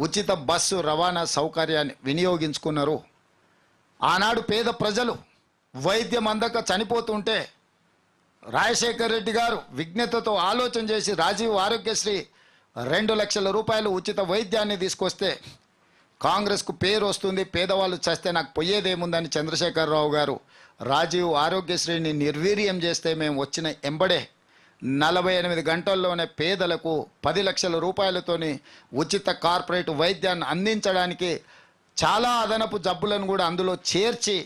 ఉచిత బస్సు రవాణా సౌకర్యాన్ని వినియోగించుకున్నారు. ఆనాడు పేద ప్రజలు వైద్యం అందక చనిపోతుంటే రాజశేఖర్ రెడ్డి గారు విజ్ఞతతో ఆలోచన చేసి రాజీవ్ ఆరోగ్యశ్రీ 2 లక్షల రూపాయలు ఉచిత వైద్యాన్ని తీసుకొస్తే కాంగ్రెస్కు పేరు వస్తుంది, పేదవాళ్ళు చేస్తే నాకు పోయేదేముందని చంద్రశేఖరరావు గారు రాజీవ్ ఆరోగ్యశ్రీని నిర్వీర్యం చేస్తే మేము వచ్చిన ఎంబడే 48 గంటల్లోనే పేదలకు 10 లక్షల రూపాయలతోని ఉచిత కార్పొరేట్ వైద్యాన్ని అందించడానికి చాలా అదనపు జబ్బులను కూడా అందులో చేర్చి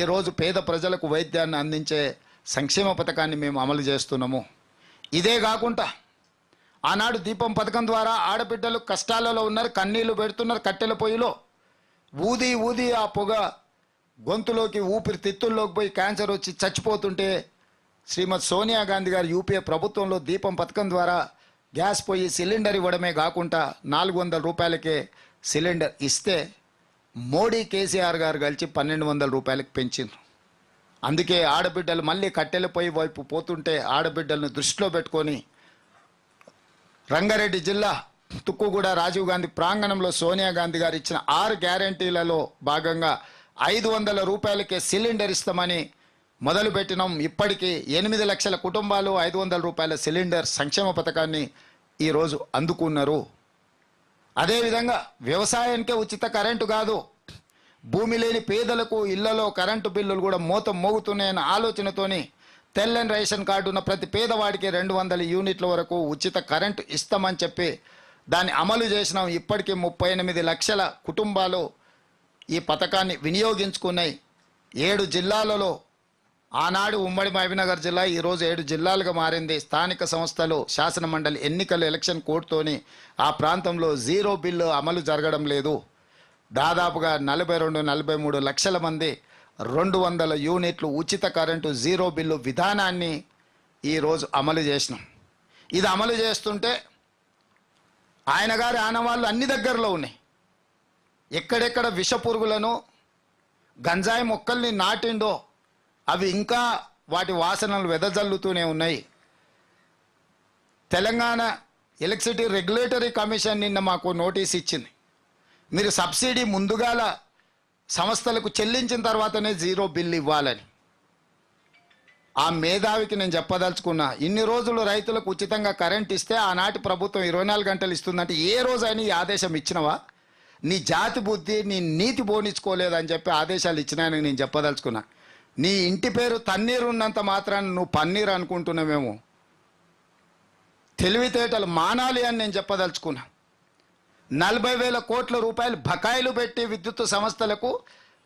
ఈరోజు పేద ప్రజలకు వైద్యాన్ని అందించే సంక్షేమ పథకాన్ని మేము అమలు చేస్తున్నాము. ఇదే కాకుండా ఆనాడు దీపం పథకం ద్వారా ఆడబిడ్డలు కష్టాలలో ఉన్నారు, కన్నీళ్లు పెడుతున్నారు. కట్టెల పొయ్యిలో ఊది ఊది ఆ పొగ గొంతులోకి ఊపిరితిత్తుల్లోకి పోయి క్యాన్సర్ వచ్చి చచ్చిపోతుంటే శ్రీమతి సోనియా గాంధీ గారు యూపీఏ ప్రభుత్వంలో దీపం పథకం ద్వారా గ్యాస్ పొయ్యి సిలిండర్ ఇవ్వడమే కాకుండా 400 రూపాయలకే సిలిండర్ ఇస్తే మోడీ కేసీఆర్ గారు కలిసి 1200 రూపాయలకు పెంచిండ్రు. అందుకే ఆడబిడ్డలు మళ్ళీ కట్టెల పొయ్యి వైపు పోతుంటే ఆడబిడ్డలను దృష్టిలో పెట్టుకొని రంగారెడ్డి జిల్లా తుక్కుగూడ రాజీవ్ గాంధీ ప్రాంగణంలో సోనియా గాంధీ గారు ఇచ్చిన 6 గ్యారంటీలలో భాగంగా 500 రూపాయలకే సిలిండర్ ఇస్తామని మొదలుపెట్టినాం. ఇప్పటికీ 8 లక్షల కుటుంబాలు 500 రూపాయల సిలిండర్ సంక్షేమ పథకాన్ని ఈరోజు అందుకున్నారు. అదేవిధంగా వ్యవసాయానికే ఉచిత కరెంటు కాదు, భూమి లేని పేదలకు ఇళ్లలో కరెంటు బిల్లులు కూడా మోగుతున్నాయన్న ఆలోచనతోని తెల్లని రేషన్ కార్డు ఉన్న ప్రతి పేదవాడికి 200 యూనిట్ల వరకు ఉచిత కరెంటు ఇస్తామని చెప్పి దాన్ని అమలు చేసినాం. ఇప్పటికీ 38 లక్షల కుటుంబాలు ఈ పథకాన్ని వినియోగించుకున్నాయి. 7 జిల్లాలలో ఆనాడు ఉమ్మడి మహబూబ్నగర్ జిల్లా ఈరోజు 7 జిల్లాలుగా మారింది. స్థానిక సంస్థలు శాసన మండలి ఎన్నికల ఎలక్షన్ కోడ్తోని ఆ ప్రాంతంలో జీరో బిల్లు అమలు జరగడం లేదు. దాదాపుగా 42-43 లక్షల మంది 200 యూనిట్లు ఉచిత కరెంటు జీరో బిల్లు విధానాన్ని ఈరోజు అమలు చేసినాం. ఇది అమలు చేస్తుంటే ఆయన గారి ఆనవాళ్ళు అన్ని దగ్గరలో ఉన్నాయి. ఎక్కడెక్కడ విష పురుగులను గంజాయి మొక్కల్ని నాటిండో అవి ఇంకా వాటి వాసనలు వెదజల్లుతూనే ఉన్నాయి. తెలంగాణ ఎలక్ట్రిసిటీ రెగ్యులేటరీ కమిషన్ నిన్న మాకు నోటీస్ ఇచ్చింది. మీరు సబ్సిడీ ముందుగాల సంస్థలకు చెల్లించిన తర్వాతనే జీరో బిల్ ఇవ్వాలని. ఆ మేధావికి నేను చెప్పదలుచుకున్నా, ఇన్ని రోజులు రైతులకు ఉచితంగా కరెంట్ ఇస్తే ఆనాటి ప్రభుత్వం 24 గంటలు ఇస్తుందంటే ఏ రోజైనా ఈ ఆదేశం ఇచ్చినవా? నీ జాతి బుద్ధి నీ నీతి బోనించుకోలేదని చెప్పి ఆదేశాలు ఇచ్చినాయని నేను చెప్పదలుచుకున్నా. నీ ఇంటి పేరు తన్నీరు ఉన్నంత మాత్రాన్ని నువ్వు పన్నీరు అనుకుంటున్నావేమో. తెలివితేటలు మానాలి అని నేను చెప్పదలుచుకున్నా. 40,000 కోట్ల రూపాయలు బకాయిలు పెట్టి విద్యుత్ సంస్థలకు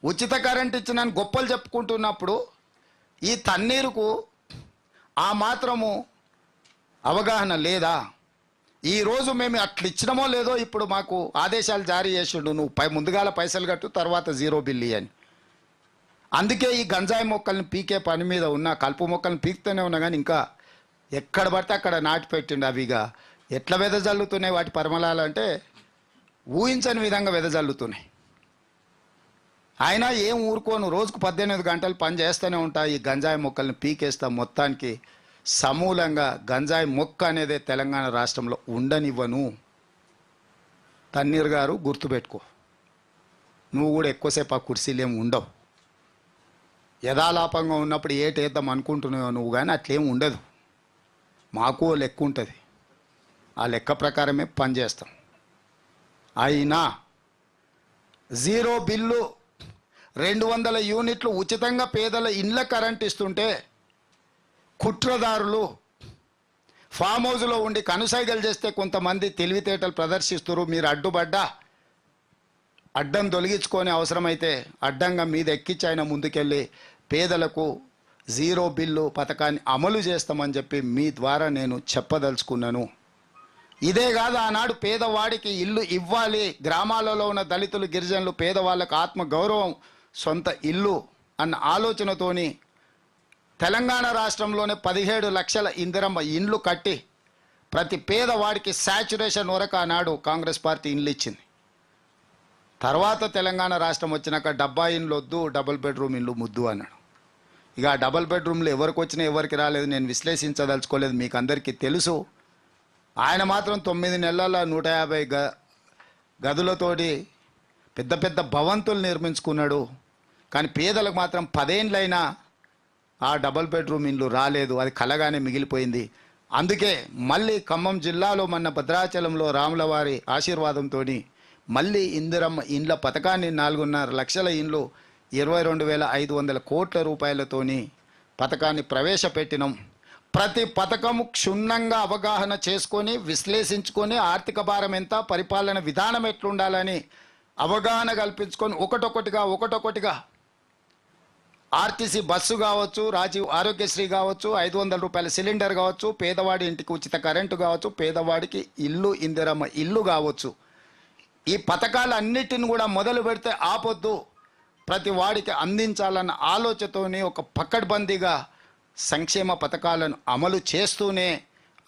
ఉచిత కరెంట్ ఇచ్చినని గొప్పలు చెప్పుకుంటున్నప్పుడు ఈ తన్నీరుకు ఆ మాత్రము అవగాహన లేదా? ఈరోజు మేము అట్లా ఇచ్చినమో లేదో ఇప్పుడు మాకు ఆదేశాలు జారీ చేసిండు, నువ్వు ముందుగాల పైసలు కట్టు తర్వాత జీరో బిల్లు అని. అందుకే ఈ గంజాయి మొక్కల్ని పీకే పని మీద ఉన్నా, కలుపు మొక్కల్ని పీకుతూనే ఉన్నా కానీ ఇంకా ఎక్కడ పడితే అక్కడ నాటి పెట్టిండు. అవిగా ఎట్లా వెదజల్లుతున్నాయి వాటి పరిమళాలంటే ఊహించని విధంగా వెదజల్లుతున్నాయి. అయినా ఏం ఊరుకోను, రోజుకు 18 గంటలు పని చేస్తూనే ఉంటా. ఈ గంజాయి మొక్కల్ని పీకేస్తా, మొత్తానికి సమూలంగా గంజాయి మొక్క అనేది తెలంగాణ రాష్ట్రంలో ఉండనివ్వను. తన్నీర్ గారు గుర్తుపెట్టుకో, నువ్వు కూడా ఎక్కువసేపు ఆ కుర్చీలేం ఉండవు. యథాలాపంగా ఉన్నప్పుడు ఏటేద్దాం అనుకుంటున్నావు నువ్వు, కానీ అట్లేం ఉండదు. మాకు లెక్క ఉంటుంది, ఆ లెక్క ప్రకారమే పనిచేస్తాం. అయినా జీరో బిల్లు 200 యూనిట్లు ఉచితంగా పేదల ఇండ్ల కరెంట్ ఇస్తుంటే కుట్రదారులు ఫామ్ హౌస్లో ఉండి కనుసైగలు చేస్తే కొంతమంది తెలివితేటలు ప్రదర్శిస్తారు. మీరు అడ్డుపడ్డా అడ్డం తొలగించుకొని అవసరమైతే అడ్డంగా మీద ఎక్కించి ఆయన ముందుకెళ్ళి పేదలకు జీరో బిల్లు పథకాన్ని అమలు చేస్తామని చెప్పి మీ ద్వారా నేను చెప్పదలుచుకున్నాను. ఇదే కాదు, ఆనాడు పేదవాడికి ఇల్లు ఇవ్వాలి, గ్రామాలలో ఉన్న దళితులు గిరిజనులు పేదవాళ్ళకు ఆత్మ గౌరవం, సొంత ఇల్లు అన్న ఆలోచనతోని తెలంగాణ రాష్ట్రంలోనే 17 లక్షల ఇందిరమ్మ ఇండ్లు కట్టి ప్రతి పేదవాడికి శాచ్యురేషన్ వరకు ఆనాడు కాంగ్రెస్ పార్టీ ఇండ్లు ఇచ్చింది. తర్వాత తెలంగాణ రాష్ట్రం వచ్చినాక డబ్బా ఇండ్లు వద్దు, డబుల్ బెడ్రూమ్ ఇండ్లు ముద్దు అన్నాడు. ఇక ఆ డబుల్ బెడ్రూమ్లు ఎవరికి వచ్చినా ఎవరికి రాలేదు నేను విశ్లేషించదలుచుకోలేదు, మీకు అందరికీ తెలుసు. ఆయన మాత్రం 9 నెలల 150 గదులతోటి పెద్ద పెద్ద భవంతులు నిర్మించుకున్నాడు. కానీ పేదలకు మాత్రం 10 ఏండ్లైనా ఆ డబుల్ బెడ్రూమ్ ఇండ్లు రాలేదు. అది కలగానే మిగిలిపోయింది. అందుకే మళ్ళీ ఖమ్మం జిల్లాలో మన భద్రాచలంలో రాములవారి ఆశీర్వాదంతో మళ్ళీ ఇందిరమ్మ ఇండ్ల పథకాన్ని 4.5 లక్షల ఇండ్లు 22,500 కోట్ల రూపాయలతోని పథకాన్ని ప్రవేశపెట్టినాం. ప్రతి పథకము క్షుణ్ణంగా అవగాహన చేసుకొని విశ్లేషించుకొని ఆర్థిక భారం ఎంత, పరిపాలన విధానం ఎట్లుండాలని అవగాహన కల్పించుకొని ఒకటొకటిగా ఆర్టీసీ బస్సు కావచ్చు, రాజీవ్ ఆరోగ్యశ్రీ కావచ్చు, 500 రూపాయల సిలిండర్ కావచ్చు, పేదవాడి ఇంటికి ఉచిత కరెంటు కావచ్చు, పేదవాడికి ఇల్లు ఇందిరమ్మ ఇల్లు కావచ్చు, ఈ పథకాలన్నిటిని కూడా మొదలు పెడితే ఆపొద్దు, ప్రతి వాడికి అందించాలన్న ఆలోచనతోని ఒక పకడ్బందీగా సంక్షేమ పథకాలను అమలు చేస్తూనే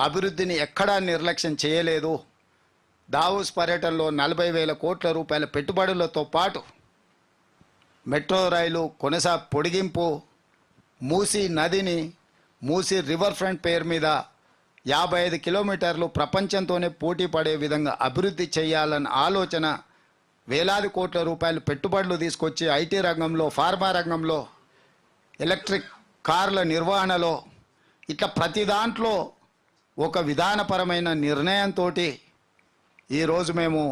అభివృద్ధిని ఎక్కడా నిర్లక్ష్యం చేయలేదు. దావూస్ పర్యటనలో 40,000 కోట్ల రూపాయల పెట్టుబడులతో పాటు మెట్రో రైలు పొడిగింపు, మూసీ నదిని మూసీ రివర్ ఫ్రంట్ పేరు మీద 55 కిలోమీటర్లు ప్రపంచంతోనే పోటీ పడే విధంగా అభివృద్ధి చేయాలన్న ఆలోచన, వేలాది కోట్ల రూపాయలు పెట్టుబడులు తీసుకొచ్చి ఐటీ రంగంలో, ఫార్మా రంగంలో, ఎలక్ట్రిక్ కార్ల నిర్వహణలో, ఇట్లా ప్రతి దాంట్లో ఒక విధానపరమైన నిర్ణయంతో ఈరోజు మేము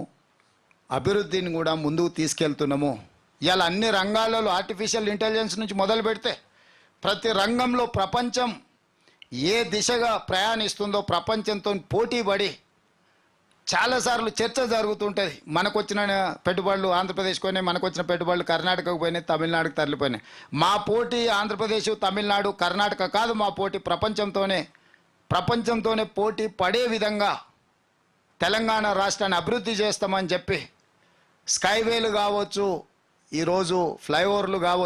అభివృద్ధిని కూడా ముందుకు తీసుకెళ్తున్నాము. ఇలా అన్ని రంగాలలో ఆర్టిఫిషియల్ ఇంటెలిజెన్స్ నుంచి మొదలు పెడితే ప్రతి రంగంలో ప్రపంచం ఏ దిశగా ప్రయాణిస్తుందో ప్రపంచంతో పోటీ పడి చాలాసార్లు చర్చ జరుగుతుంటుంది. మనకు వచ్చిన పెట్టుబడులు ఆంధ్రప్రదేశ్కి పోయినాయి, మనకు వచ్చిన పెట్టుబడులు కర్ణాటకకు పోయినాయి, తమిళనాడుకు తరలిపోయినాయి. మా పోటీ ఆంధ్రప్రదేశ్, తమిళనాడు, కర్ణాటక కాదు, మా పోటీ ప్రపంచంతోనే పోటీ పడే విధంగా తెలంగాణ రాష్ట్రాన్ని అభివృద్ధి చేస్తామని చెప్పి స్కైవేలు కావచ్చు, ఈరోజు ఫ్లైఓవర్లు కావచ్చు,